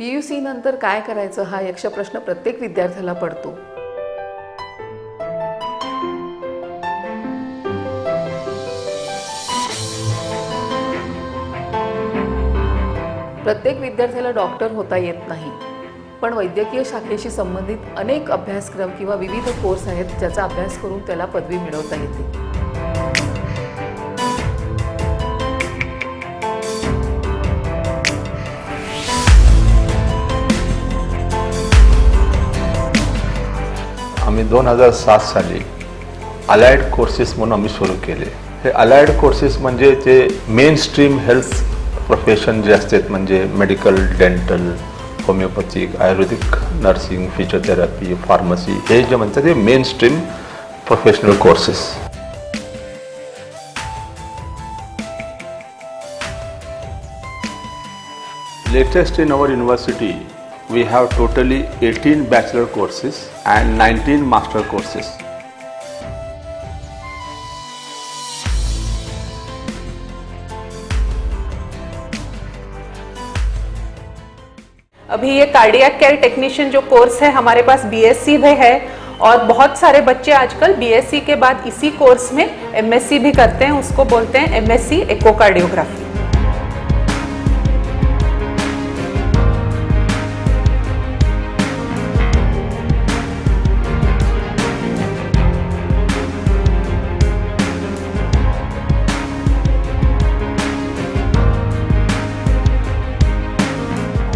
PUC नंतर काय करायचं हा यक्ष प्रश्न प्रत्येक विद्यार्थ्याला पडतो. प्रत्येक विद्यार्थ्याला डॉक्टर होता येत नाही, पण वैद्यकीय शाखेशी संबंधित अनेक अभ्यासक्रम किंवा विविध कोर्स आहेत ज्याचा अभ्यास करून त्याला पदवी मिळवता येते. आम्ही 2007 साली अलाइड कोर्सेस म्हणून आम्ही सुरू केले. हे अलाइड कोर्सेस म्हणजे ते मेन स्ट्रीम हेल्थ प्रोफेशन जे असतात, म्हणजे medical, dental, homeopathic, ayurvedic, nursing, physiotherapy, pharmacy, हे जे म्हणतात ते mainstream professional courses. Latest in our university, we have totally 18 bachelor courses and 19 master courses. अभी ये कार्डियक केयर टेक्नीशियन जो कोर्स है हमारे पास BSc में है, और बहुत सारे बच्चे आजकल BSc के बाद इसी कोर्स में MSc भी करते हैं. उसको बोलते हैं MSc एकोकार्डियोग्राफी.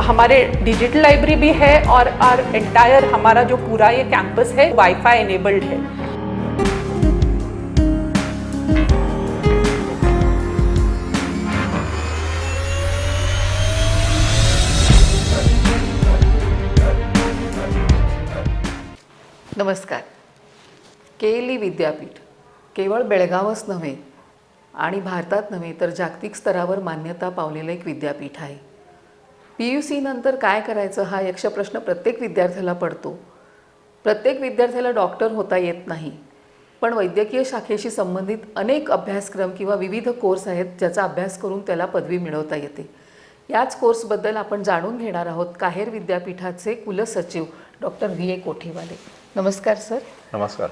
हमारे डिजिटल लाइब्रेरी भी है, और एंटायर हमारा जो पूरा ये कैंपस है वाईफाई एनेबल्ड है. नमस्कार. KLE विद्यापीठ केवळ बेळगावच नव्हे आणि भारतात नव्हे तर जागतिक स्तरावर मान्यता पावलेलं एक विद्यापीठ आहे. PUC नंतर काय करायचं हा यक्ष प्रश्न प्रत्येक विद्यार्थ्याला पडतो. प्रत्येक विद्यार्थ्याला डॉक्टर होता येत नाही, पण वैद्यकीय शाखेशी संबंधित अनेक अभ्यासक्रम किंवा विविध कोर्स आहेत ज्याचा अभ्यास करून त्याला पदवी मिळवता येते. याच कोर्सबद्दल आपण जाणून घेणार आहोत काहेर विद्यापीठाचे कुलसचिव डॉक्टर VA कोठीवाले. नमस्कार सर. नमस्कार.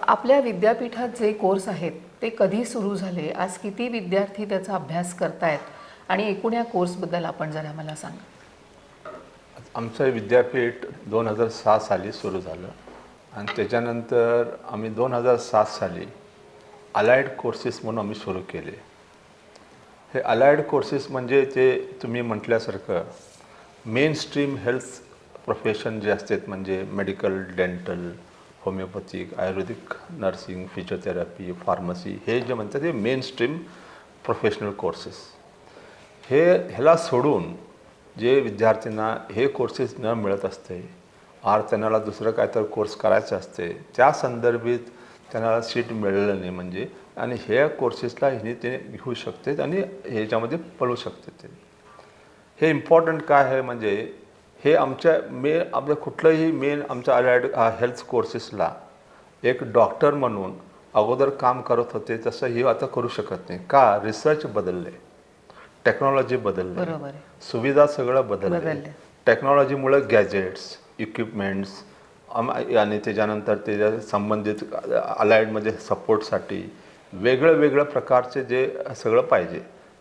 आपल्या विद्यापीठात जे कोर्स आहेत ते कधी सुरू झाले, आज किती विद्यार्थी त्याचा अभ्यास करतायत आणि एकूण या कोर्सबद्दल आपण जरा मला सांगा. आमचं विद्यापीठ 2006 साली सुरू झालं आणि त्याच्यानंतर आम्ही 2007 साली अलाइड कोर्सेस म्हणून आम्ही सुरू केले. हे अलाइड कोर्सेस म्हणजे ते तुम्ही म्हटल्यासारखं मेन स्ट्रीम हेल्थ प्रोफेशन जे असतात, म्हणजे medical, dental, homeopathic, ayurvedic, nursing, physiotherapy, pharmacy, हे जे म्हणतात ते मेन स्ट्रीम प्रोफेशनल कोर्सेस. ह्याला सोडून जे विद्यार्थ्यांना हे कोर्सेस न मिळत असते, त्यांना दुसरं काय तर कोर्स करायचं असते, त्या संदर्भित त्यांना सीट मिळालं नाही म्हणजे, आणि ह्या कोर्सेसला ते घेऊ शकतात आणि ह्याच्यामध्ये पळू शकतात. हे इम्पॉर्टंट काय आहे म्हणजे हे आपल्या कुठलंही मेन आमच्या अलाइड हेल्थ कोर्सेसला एक डॉक्टर म्हणून अगोदर काम करत होते तसं हे आता करू शकत नाही. का? रिसर्च बदलले, टेक्नॉलॉजी बदलली, सुविधा सगळं बदलले. टेक्नॉलॉजीमुळे गॅजेट्स, इक्विपमेंट्स आणि त्याच्यानंतर त्याच्या संबंधित अलाइडमध्ये सपोर्टसाठी वेगळं प्रकारचे जे सगळं पाहिजे.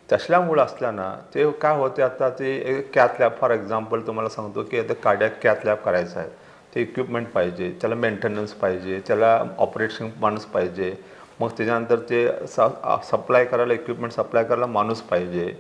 तसल्यामुळं असल्यानं ते काय होते, आता ते कॅथ लॅब फॉर एक्झाम्पल तुम्हाला सांगतो की आता कार्डियक कॅथ लॅब करायचं आहे, ते इक्विपमेंट पाहिजे, त्याला मेंटेनन्स पाहिजे, त्याला ऑपरेशन माणूस पाहिजे, मग त्याच्यानंतर ते सप्लाय करायला, इक्विपमेंट सप्लाय करायला माणूस पाहिजे,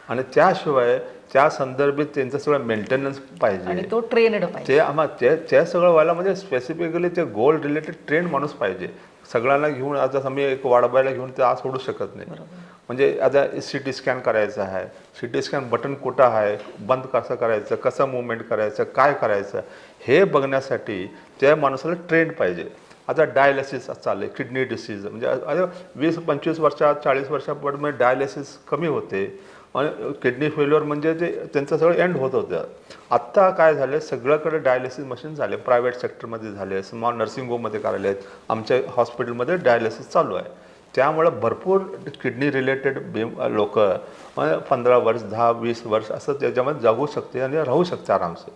आणि त्याशिवाय त्या संदर्भित त्यांचं सगळं मेंटेनन्स पाहिजे आणि तो ट्रेनड पाहिजे. ते सगळं व्हायला म्हणजे स्पेसिफिकली ते गोल रिलेटेड ट्रेन माणूस पाहिजे. सगळ्यांना घेऊन आता आम्ही एक वाढवायला घेऊन ते आज सोडू शकत नाही. म्हणजे आता CT स्कॅन करायचं आहे, CT स्कॅन बटन कुठं आहे, बंद कसं करायचं, कसं मूवमेंट करायचं, काय करायचं, हे बघण्यासाठी त्या माणसाला ट्रेंड पाहिजे. आता डायलिसिस चाललं आहे, किडनी डिसीज, म्हणजे आता 20-25 वर्षात 40 वर्षापर्यंत डायलिसिस कमी होते आणि किडनी फेल्युअर म्हणजे ते त्यांचं सगळं एंड होत होतं. आत्ता काय झालं, सगळ्याकडे डायलिसिस मशीन झाले, प्रायव्हेट सेक्टरमध्ये झाले, स्मॉल नर्सिंग होममध्ये करायले आहेत, आमच्या हॉस्पिटलमध्ये डायलिसिस चालू आहे. त्यामुळं भरपूर किडनी रिलेटेड लोक 15 वर्ष 10-20 वर्ष असं त्याच्यामध्ये जगू शकते आणि राहू शकते आरामसे.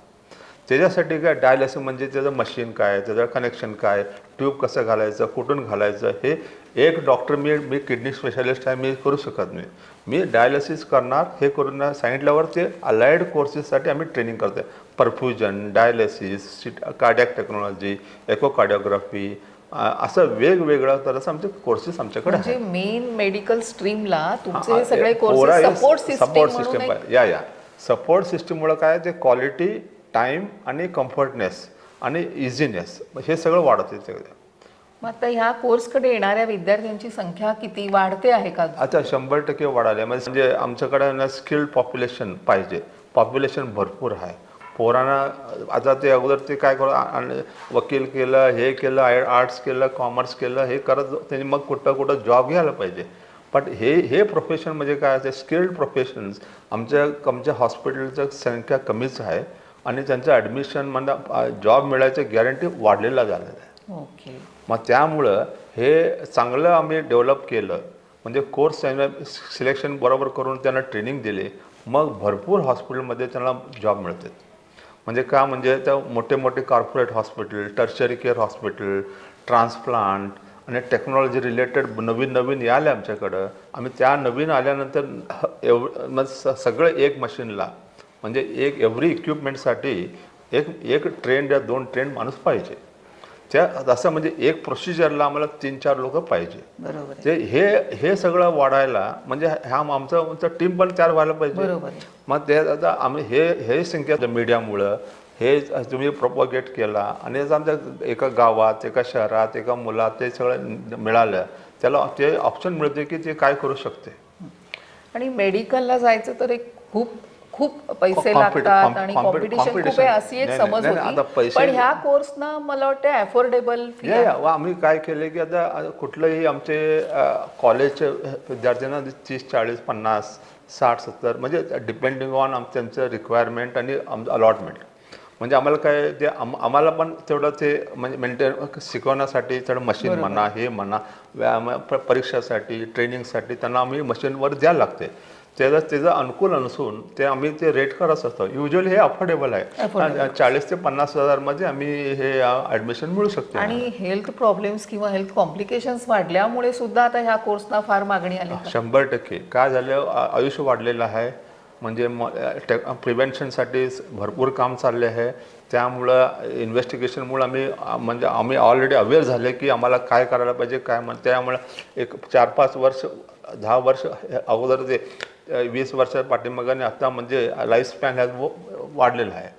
त्याच्यासाठी काय डायलिसिस म्हणजे त्याचं मशीन काय, त्याचं कनेक्शन काय, ट्यूब कसं घालायचं, कुठून घालायचं, हे एक डॉक्टर मी किडनी स्पेशालिस्ट आहे, मी करू शकत नाही. मी डायलिसिस करणार हे करून सांगितल्यावर ते अलाइड कोर्सेससाठी आम्ही ट्रेनिंग करतो. परफ्युजन, डायलिसिस, कार्डियक टेक्नॉलॉजी, एकोकार्डिओग्राफी, असं वेगवेगळ्या तऱ्हेचं आमचे कोर्सेस आमच्याकडे म्हणजे आहेत. मेन मेडिकल स्ट्रीमला तुमचे हे सगळे कोर्सेस सपोर्ट सिस्टम म्हणून या सपोर्ट सिस्टीममुळे काय ते क्वालिटी, टाइम आणि कम्फर्टनेस आणि इझीनेस हे सगळं वाढत येते. मग आता ह्या कोर्सकडे येणाऱ्या विद्यार्थ्यांची संख्या किती वाढते आहे का? आता 100% वाढाले. म्हणजे आमच्याकडे ना स्किल्ड पॉप्युलेशन पाहिजे. पॉप्युलेशन भरपूर आहे. पोरांना आता ते अगोदर ते काय करू, वकील केलं, हे केलं, आर्ट्स केलं, कॉमर्स केलं, हे करत त्यांनी मग कुठं जॉब घ्यायला पाहिजे. बट हे प्रोफेशन म्हणजे काय ते स्किल्ड प्रोफेशन्स आमच्या हॉस्पिटलचं संख्या कमीच आहे आणि त्यांचं ॲडमिशन म्हणजे जॉब मिळायचं गॅरंटी वाढलेला झालेलं आहे. ओके. मग त्यामुळं हे चांगलं आम्ही डेव्हलप केलं. म्हणजे कोर्स सिलेक्शन बरोबर करून त्यांना ट्रेनिंग दिले, मग भरपूर हॉस्पिटलमध्ये त्यांना जॉब मिळतात. म्हणजे का म्हणजे त्या मोठे corporate hospital, tertiary care hospital, transplant आणि टेक्नॉलॉजी रिलेटेड नवीन यायला आमच्याकडं. आम्ही त्या नवीन आल्यानंतर सगळं एक मशीनला म्हणजे एव्हरी इक्विपमेंटसाठी एक ट्रेंड या 2 ट्रेंड माणूस पाहिजे. त्या असं म्हणजे एक प्रोसिजरला आम्हाला 3-4 लोक पाहिजे. बरोबर. ते हे सगळं वाढायला म्हणजे आमचं टीम पण तयार व्हायला पाहिजे. बरोबर. मग ते आता आम्ही हे संख्या मीडियामुळं हे तुम्ही प्रोपोगेट केला आणि आमच्या एका गावात, एका शहरात, एका मुलात ते सगळं मिळालं, त्याला ते ऑप्शन मिळते की ते काय करू शकते. आणि मेडिकलला जायचं तर एक खूप पैसे लागतात आणि कॉम्पिटिशन खूप आहे अशी एक समज होती. पण ह्या कोर्सना मला वाटतं अफोर्डेबल फी आहे. आम्ही काय केले की आता कुठलंही आमचे कॉलेजचे विद्यार्थ्यांना 30, 40, 50, 60, 70 म्हणजे डिपेंडिंग ऑन त्यांचं रिक्वायरमेंट आणि अलॉटमेंट. म्हणजे आम्हाला काय ते आम्हाला पण तेवढं ते म्हणजे मेंटेन शिकवण्यासाठी तेवढं मशीन म्हणा, हे म्हणा, परीक्षासाठी, ट्रेनिंगसाठी त्यांना आम्ही मशीनवर द्यायला लागते. त्याचं अनुकूल नसून ते आम्ही ते रेट करत असतो. युजली हे अफोर्डेबल आहे. 40,000 ते 50,000 मध्ये आम्ही हे ॲडमिशन मिळू शकतो. आणि हेल्थ प्रॉब्लेम्स किंवा हेल्थ कॉम्प्लिकेशन्स वाढल्यामुळे सुद्धा आता ह्या कोर्सना फार मागणी आली. 100% काय झालं, आयुष्य वाढलेलं आहे. म्हणजे प्रिव्हेन्शनसाठी भरपूर काम चालले आहे. त्यामुळं इन्व्हेस्टिगेशनमुळे आम्ही ऑलरेडी अवेअर झाले की आम्हाला काय करायला पाहिजे, काय त्यामुळं एक 4-5 वर्ष 10 वर्ष अगोदर ते 20 वर्षा पाठीमागाने आता म्हणजे लाईफ स्पॅन वाढलेला आहे.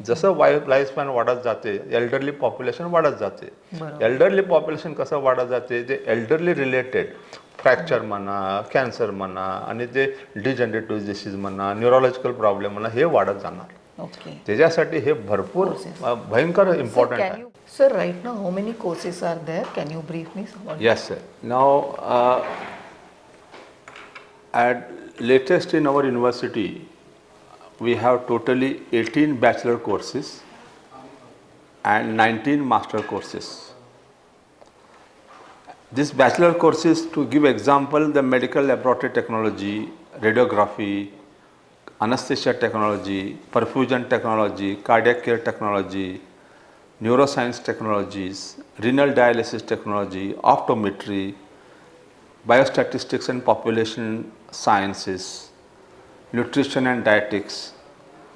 जसं लाईफ स्पॅन वाढत जाते, एल्डरली पॉप्युलेशन वाढत जाते. एल्डरली पॉप्युलेशन कसं वाढत जाते, ते एल्डरली रिलेटेड फ्रॅक्चर म्हणा, कॅन्सर म्हणा आणि ते डिजनरेटिव्ह डिसीज म्हणा, न्यूरोलॉजिकल प्रॉब्लेम म्हणा, हे वाढत जाणार. त्याच्यासाठी हे भरपूर भयंकर इम्पॉर्टंट आहे. Sir, right now how many courses are there? Can you brief me? Yes, sir. Now, at latest in our university, we have totally 18 bachelor courses and 19 master courses. These bachelor courses, to give example, the medical laboratory technology, radiography, anesthesia technology, perfusion technology, cardiac care technology, neuroscience technologies, renal dialysis technology, optometry, biostatistics and population sciences, nutrition and dietetics,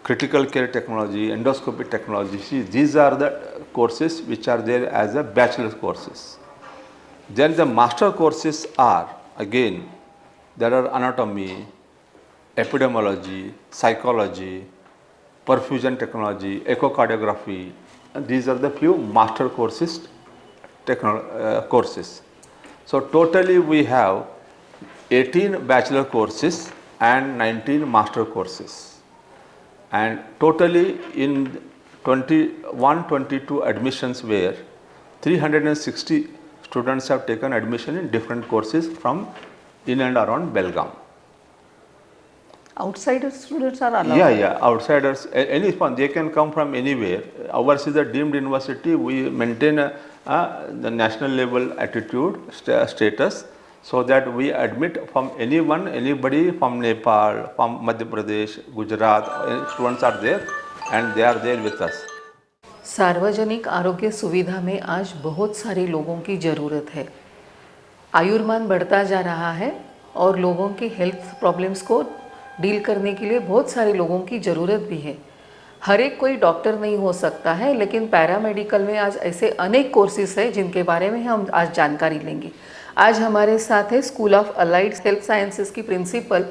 critical care technology, endoscopy technology. See, these are the courses which are there as a bachelor courses. Then the master courses are, again, there are anatomy, epidemiology, psychology, perfusion technology, echocardiography. These are the few master courses, courses. So totally we have 18 bachelor courses and 19 master courses. And totally in 21-22 admissions where 360 students have taken admission in different courses from in and around Belgaum. Outsider students are allowed? Yeah, outsiders, any one, they can come from anywhere. Ours is a deemed university. We maintain the national level attitude, status. so that we admit from anybody from Nepal, from Madhya Pradesh, Gujarat, students are there and they are there with us. सार्वजनिक आरोग्य सुविधा में आज बहुत सारे लोगों की ज़रूरत है। आयुर्मान बढ़ता जा रहा है और लोगों के हेल्थ प्रॉब्लम्स को डील करने के लिए बहुत सारे लोगों की ज़रूरत भी है। हर एक कोई डॉक्टर नहीं हो सकता है, लेकिन पैरामेडिकल में आज ऐसे अनेक कोर्सेज हैं जिनके बारे में हम आज जानकारी लेंगे। आज हमारे साथ है school of allied health sciences की प्रिंसिपल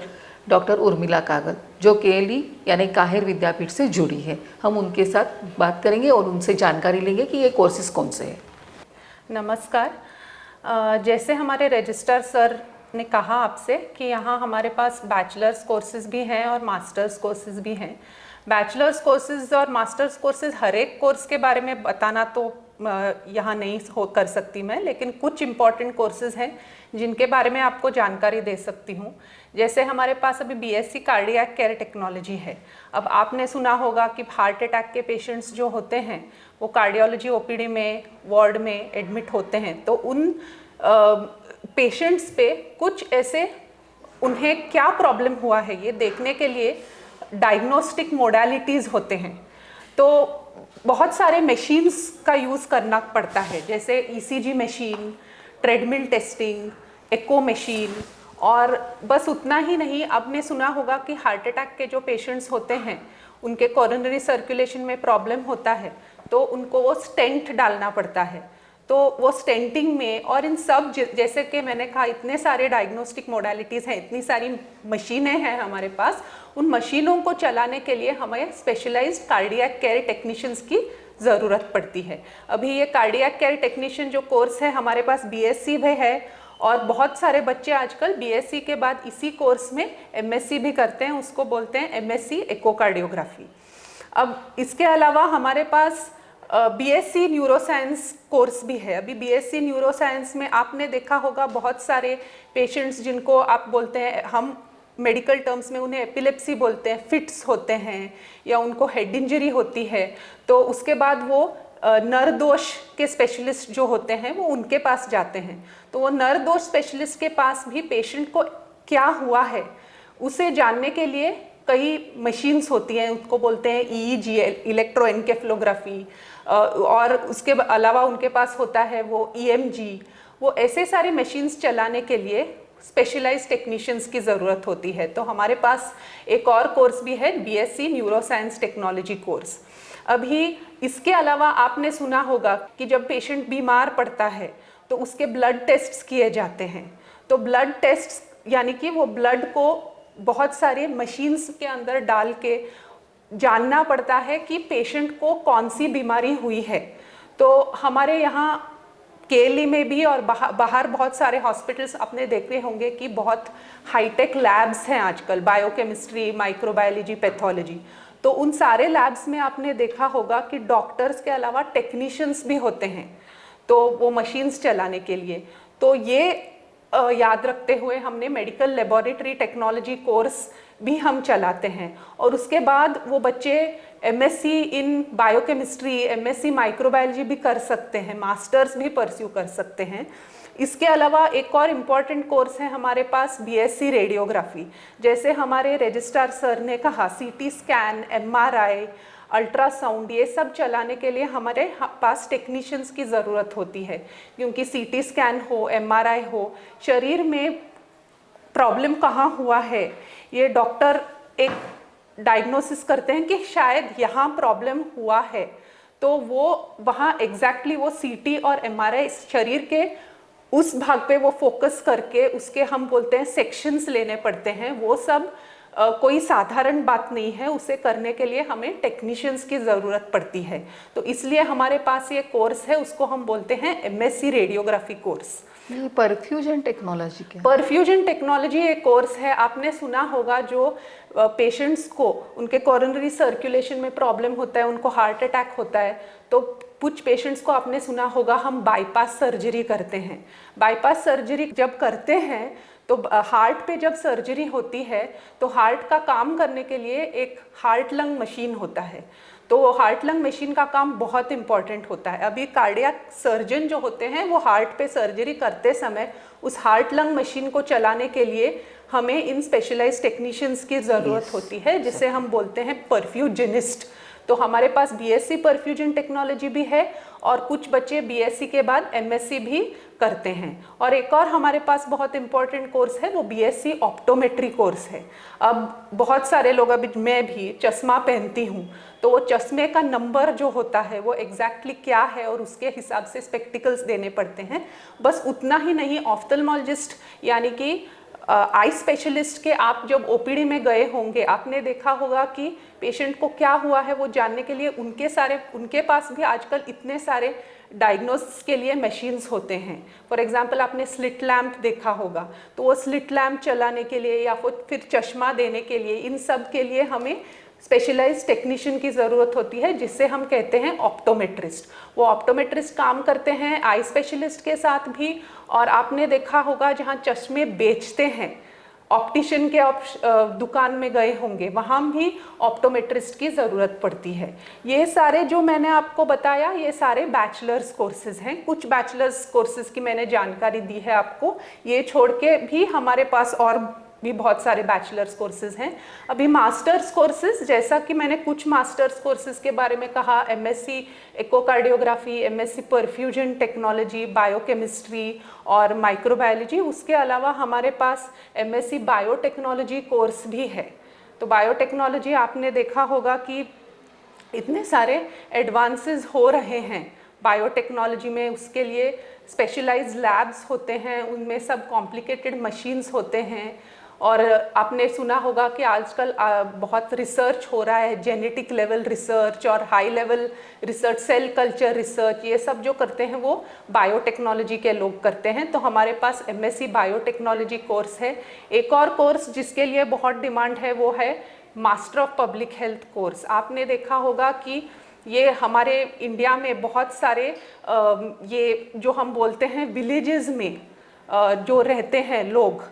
डॉक्टर उर्मिला कागल, जो केएलई यानी काहिर विद्यापीठ से जुड़ी है। हम उनके साथ बात करेंगे और उनसे जानकारी लेंगे कि ये कोर्सेज कौन से हैं। नमस्कार। जैसे हमारे रजिस्ट्रार सर ने कहा आपसे कि यहाँ हमारे पास बैचलर्स कोर्सेज भी हैं और मास्टर्स कोर्सेज भी हैं। बैचलर्स कोर्सेज और मास्टर्स कोर्सेज हर एक कोर्स के बारे में बताना तो यहाँ नहीं कर सकती मैं, लेकिन कुछ इम्पॉर्टेंट कोर्सेज हैं जिनके बारे में आपको जानकारी दे सकती हूँ। जैसे हमारे पास अभी बीएससी कार्डियक केयर टेक्नोलॉजी है। अब आपने सुना होगा कि हार्ट अटैक के पेशेंट्स जो होते हैं वो कार्डियोलॉजी ओपीडी में वार्ड में एडमिट होते हैं, तो उन पेशेंट्स पे कुछ ऐसे उन्हें क्या प्रॉब्लम हुआ है ये देखने के लिए डायग्नोस्टिक मोडालिटीज़ होते हैं। तो बहुत सारे मशीन्स का यूज़ करना पड़ता है, जैसे ईसीजी मशीन, ट्रेडमिल टेस्टिंग, एको मशीन। और बस उतना ही नहीं, आपने सुना होगा कि हार्ट अटैक के जो पेशेंट्स होते हैं उनके कोरोनरी सर्कुलेशन में प्रॉब्लम होता है, तो उनको वो स्टेंट डालना पड़ता है। तो वो स्टेंटिंग में और इन सब जैसे कि मैंने कहा इतने सारे डायग्नोस्टिक मोडालिटीज़ हैं, इतनी सारी मशीनें हैं हमारे पास, उन मशीनों को चलाने के लिए हमें स्पेशलाइज्ड कार्डियक केयर टेक्नीशियंस की ज़रूरत पड़ती है। अभी ये कार्डियक केयर टेक्नीशियन जो कोर्स है हमारे पास बीएससी में है, और बहुत सारे बच्चे आजकल बीएससी के बाद इसी कोर्स में एमएससी भी करते हैं, उसको बोलते हैं एमएससी एकोकार्डियोग्राफी। अब इसके अलावा हमारे पास बीएससी न्यूरोसाइंस कोर्स भी है। अभी बीएससी न्यूरोसाइंस में आपने देखा होगा बहुत सारे पेशेंट्स जिनको आप बोलते हैं, हम मेडिकल टर्म्स में उन्हें एपिलेप्सी बोलते हैं, फिट्स होते हैं या उनको हेड इंजरी होती है, तो उसके बाद वो नर दोष के स्पेशलिस्ट जो होते हैं वो उनके पास जाते हैं। तो वो नर दोष स्पेशलिस्ट के पास भी पेशेंट को क्या हुआ है उसे जानने के लिए कई मशीन्स होती हैं, उसको बोलते हैं ईईजी, इलेक्ट्रोएन्केफेलोग्राफी, और उसके अलावा उनके पास होता है वो ईएमजी। वो ऐसे सारे मशीन्स चलाने के लिए स्पेशलाइज्ड टेक्नीशियंस की ज़रूरत होती है। तो हमारे पास एक और कोर्स भी है, बीएससी न्यूरोसाइंस टेक्नोलॉजी कोर्स। अभी इसके अलावा आपने सुना होगा कि जब पेशेंट बीमार पड़ता है तो उसके ब्लड टेस्ट्स किए जाते हैं। तो ब्लड टेस्ट्स यानी कि वो ब्लड को बहुत सारे मशीन्स के अंदर डाल के जानना पड़ता है कि पेशेंट को कौन सी बीमारी हुई है। तो हमारे यहाँ केएलई में भी और बाहर बहुत सारे हॉस्पिटल्स आपने देखे होंगे कि बहुत हाईटेक लैब्स हैं आजकल, बायोकेमिस्ट्री, माइक्रोबायोलॉजी, पैथोलॉजी। तो उन सारे लैब्स में आपने देखा होगा कि डॉक्टर्स के अलावा टेक्नीशियंस भी होते हैं, तो वो मशीन्स चलाने के लिए। तो ये याद रखते हुए हमने मेडिकल लेबोरेटरी टेक्नोलॉजी कोर्स भी हम चलाते हैं, और उसके बाद वो बच्चे MSc in biochemistry, MSc microbiology भी कर सकते हैं, मास्टर्स भी परस्यू कर सकते हैं। इसके अलावा एक और इम्पॉर्टेंट कोर्स है हमारे पास बीएससी रेडियोग्राफी। जैसे हमारे रजिस्ट्रार सर ने कहा, सीटी स्कैन, एमआरआई, अल्ट्रासाउंड, ये सब चलाने के लिए हमारे पास टेक्नीशियंस की ज़रूरत होती है, क्योंकि सीटी स्कैन हो, एमआरआई हो, शरीर में प्रॉब्लम कहाँ हुआ है ये डॉक्टर एक डायग्नोसिस करते हैं कि शायद यहाँ प्रॉब्लम हुआ है, तो वो वहाँ एग्जैक्टली वो सीटी और एमआरआई शरीर के उस भाग पे वो फोकस करके उसके हम बोलते हैं सेक्शंस लेने पड़ते हैं। वो सब कोई साधारण बात नहीं है, उसे करने के लिए हमें टेक्नीशियंस की ज़रूरत पड़ती है। तो इसलिए हमारे पास ये कोर्स है, उसको हम बोलते हैं एमएससी रेडियोग्राफी कोर्स। ये परफ्यूजन टेक्नोलॉजी क्या? परफ्यूजन टेक्नोलॉजी एक कोर्स है, आपने सुना होगा जो पेशेंट्स को उनके कोरोनरी सर्कुलेशन में प्रॉब्लम होता है, उनको हार्ट अटैक होता है, तो कुछ पेशेंट्स को आपने सुना होगा हम बाईपास सर्जरी करते हैं। बाईपास सर्जरी जब करते हैं तो हार्ट पे जब सर्जरी होती है तो हार्ट का काम करने के लिए एक हार्ट लंग मशीन होता है। तो हार्ट लंग मशीन का काम बहुत इंपॉर्टेंट होता है। अभी कार्डियक सर्जन जो होते हैं वो हार्ट पे सर्जरी करते समय उस हार्ट लंग मशीन को चलाने के लिए हमें इन स्पेशलाइज्ड टेक्नीशियंस की ज़रूरत होती है, जिसे हम बोलते हैं परफ्यूजनिस्ट। तो हमारे पास बीएससी परफ्यूजन टेक्नोलॉजी भी है और कुछ बच्चे बीएससी के बाद एमएससी भी करते हैं। और एक और हमारे पास बहुत इंपॉर्टेंट कोर्स है, वो बीएससी ऑप्टोमेट्री कोर्स है। अब बहुत सारे लोग, अभी मैं भी चश्मा पहनती हूँ, तो वो चश्मे का नंबर जो होता है वो एग्जैक्टली क्या है और उसके हिसाब से स्पेक्टिकल्स देने पड़ते हैं। बस उतना ही नहीं, ऑफ्थल्मोलॉजिस्ट यानी कि आई स्पेशलिस्ट के आप जब ओपीडी में गए होंगे, आपने देखा होगा कि पेशेंट को क्या हुआ है वो जानने के लिए उनके पास भी आजकल इतने सारे डायग्नोसिस के लिए मशीन्स होते हैं। फॉर एग्जांपल आपने स्लिट लैम्प देखा होगा, तो वो स्लिट लैम्प चलाने के लिए या फिर चश्मा देने के लिए, इन सब के लिए हमें स्पेशलाइज्ड टेक्नीशियन की ज़रूरत होती है, जिससे हम कहते हैं ऑप्टोमेट्रिस्ट। वो ऑप्टोमेट्रिस्ट काम करते हैं आई स्पेशलिस्ट के साथ भी। और आपने देखा होगा जहाँ चश्मे बेचते हैं, ऑप्टिशियन के दुकान में गए होंगे, वहाँ भी ऑप्टोमेट्रिस्ट की ज़रूरत पड़ती है। ये सारे जो मैंने आपको बताया, ये सारे बैचलर्स कोर्सेज हैं। कुछ बैचलर्स कोर्सेज की मैंने जानकारी दी है आपको, ये छोड़ के भी हमारे पास और भी बहुत सारे बैचलर्स कोर्सेज हैं। अभी मास्टर्स कोर्सेज, जैसा कि मैंने कुछ मास्टर्स कोर्सेज के बारे में कहा, MSc echocardiography, MSc perfusion technology, biochemistry और माइक्रोबायोलॉजी, उसके अलावा हमारे पास एमएससी बायोटेक्नोलॉजी कोर्स भी है। तो बायोटेक्नोलॉजी आपने देखा होगा कि इतने सारे एडवांसेस हो रहे हैं बायोटेक्नोलॉजी में। उसके लिए स्पेशलाइज्ड लैब्स होते हैं, उनमें सब कॉम्प्लिकेटेड मशीन्स होते हैं। और आपने सुना होगा कि आजकल बहुत रिसर्च हो रहा है, जेनेटिक लेवल रिसर्च और high level research, cell culture research, ये सब जो करते हैं वो बायोटेक्नोलॉजी के लोग करते हैं। तो हमारे पास एमएससी बायोटेक्नोलॉजी कोर्स है। एक और कोर्स जिसके लिए बहुत डिमांड है वो है master of public health course. आपने देखा होगा कि ये हमारे इंडिया में बहुत सारे ये जो हम बोलते हैं विलेजेस में जो रहते हैं लोग,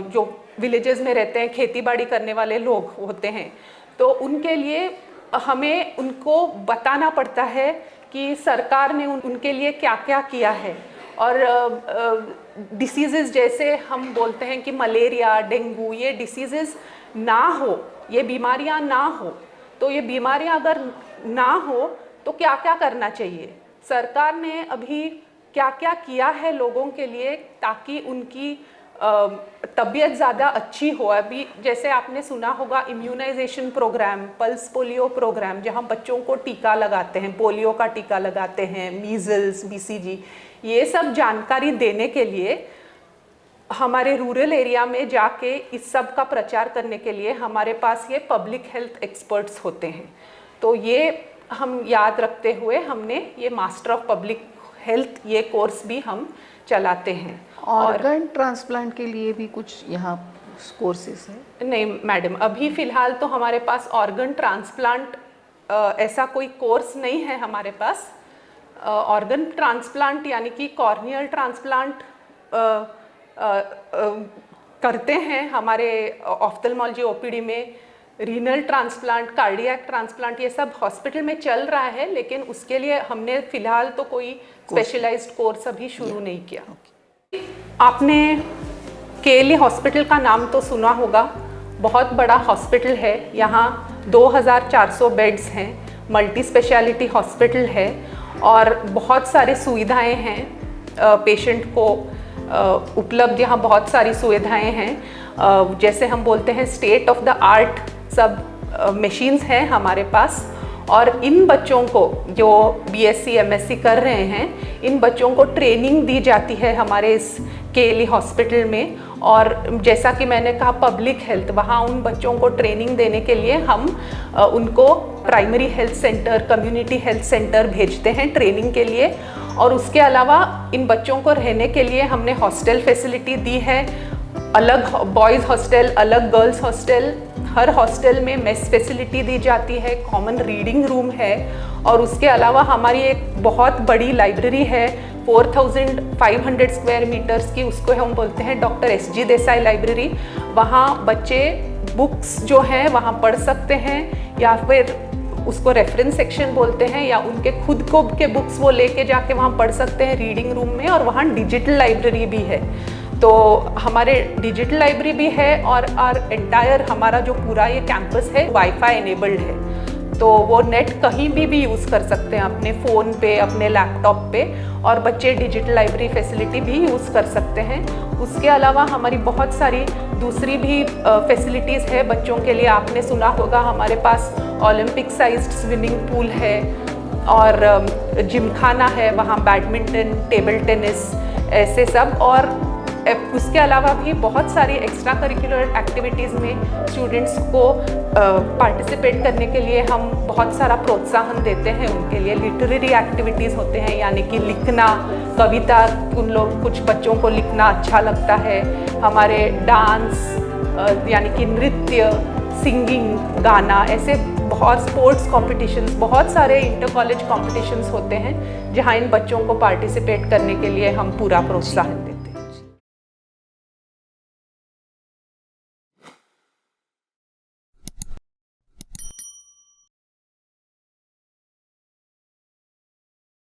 जो विलेजेस में रहते हैं, खेती बाड़ी करने वाले लोग होते हैं, तो उनके लिए हमें उनको बताना पड़ता है कि सरकार ने उनके लिए क्या क्या किया है। और डिसीज़ेस जैसे हम बोलते हैं कि मलेरिया, डेंगू, ये डिसीज़ेस ना हो, ये बीमारियां ना हो, तो ये बीमारियां अगर ना हो तो क्या क्या करना चाहिए, सरकार ने अभी क्या क्या किया है लोगों के लिए ताकि उनकी तबीयत ज़्यादा अच्छी हो। अभी जैसे आपने सुना होगा immunisation programme, pulse polio programme, जहाँ बच्चों को टीका लगाते हैं, पोलियो का टीका लगाते हैं, मीज़ल्स, बीसीजी, ये सब जानकारी देने के लिए हमारे रूरल एरिया में जाके इस सब का प्रचार करने के लिए हमारे पास ये पब्लिक हेल्थ एक्सपर्ट्स होते हैं। तो ये हम याद रखते हुए हमने ये मास्टर ऑफ पब्लिक हेल्थ ये कोर्स भी हम चलाते हैं। ऑर्गन ट्रांसप्लांट के लिए भी कुछ यहाँ कोर्सेज हैं? नहीं मैडम, अभी फ़िलहाल तो हमारे पास ऑर्गन ट्रांसप्लांट ऐसा कोई कोर्स नहीं है हमारे पास। ऑर्गन ट्रांसप्लांट यानी कि कॉर्नियल ट्रांसप्लांट करते हैं हमारे ऑफ्थल्मोलॉजी ओपीडी में, रीनल ट्रांसप्लांट, कार्डियक ट्रांसप्लांट, ये सब हॉस्पिटल में चल रहा है, लेकिन उसके लिए हमने फ़िलहाल तो कोई स्पेशलाइज्ड कोर्स अभी शुरू नहीं किया। आपने केली हॉस्पिटल का नाम तो सुना होगा, बहुत बड़ा हॉस्पिटल है, यहाँ 2400 बेड्स हैं, मल्टी स्पेशलिटी हॉस्पिटल है और बहुत सारी सुविधाएं हैं पेशेंट को उपलब्ध। यहाँ बहुत सारी सुविधाएं हैं, जैसे हम बोलते हैं स्टेट ऑफ द आर्ट सब मशीन्स हैं हमारे पास। और इन बच्चों को जो बीएससी एमएससी कर रहे हैं, इन बच्चों को ट्रेनिंग दी जाती है हमारे इस केली हॉस्पिटल में। और जैसा कि मैंने कहा पब्लिक हेल्थ, वहाँ उन बच्चों को ट्रेनिंग देने के लिए हम उनको primary health centre, community health centre भेजते हैं ट्रेनिंग के लिए। और उसके अलावा इन बच्चों को रहने के लिए हमने हॉस्टल फैसिलिटी दी है, अलग बॉयज़ हॉस्टल, अलग गर्ल्स हॉस्टल, हर हॉस्टल में मेस फैसिलिटी दी जाती है, कॉमन रीडिंग रूम है। और उसके अलावा हमारी एक बहुत बड़ी लाइब्रेरी है 4500 स्क्वायर मीटर्स की, उसको हम बोलते हैं डॉक्टर एस.जी. देसाई लाइब्रेरी। वहाँ बच्चे बुक्स जो हैं वहाँ पढ़ सकते हैं, या फिर उसको रेफरेंस सेक्शन बोलते हैं, या उनके खुद को के बुक्स वो लेके जाके वहाँ पढ़ सकते हैं रीडिंग रूम में। और वहाँ डिजिटल लाइब्रेरी भी है, तो हमारे डिजिटल लाइब्रेरी भी है, और एंटायर हमारा जो पूरा ये कैंपस है वाईफाई एनेबल्ड है, तो वो नेट कहीं भी यूज़ कर सकते हैं, अपने फ़ोन पे, अपने लैपटॉप पे, और बच्चे डिजिटल लाइब्रेरी फैसिलिटी भी यूज़ कर सकते हैं। उसके अलावा हमारी बहुत सारी दूसरी भी फैसिलिटीज़ है बच्चों के लिए। आपने सुना होगा हमारे पास ओलंपिक साइज्ड स्विमिंग पूल है, और जिमखाना है, वहाँ बैडमिंटन, टेबल टेनिस, ऐसे सब। और उसके अलावा भी बहुत सारी एक्स्ट्रा करिकुलर एक्टिविटीज़ में स्टूडेंट्स को पार्टिसिपेट करने के लिए हम बहुत सारा प्रोत्साहन देते हैं उनके लिए। लिटरेरी एक्टिविटीज़ होते हैं, यानी कि लिखना, कविता, उन लोग कुछ बच्चों को लिखना अच्छा लगता है। हमारे डांस यानी कि नृत्य, सिंगिंग, गाना, ऐसे बहुत स्पोर्ट्स कॉम्पिटिशन्स, बहुत सारे इंटर कॉलेज कॉम्पिटिशन्स होते हैं जहाँ इन बच्चों को पार्टिसिपेट करने के लिए हम पूरा प्रोत्साहन देते हैं।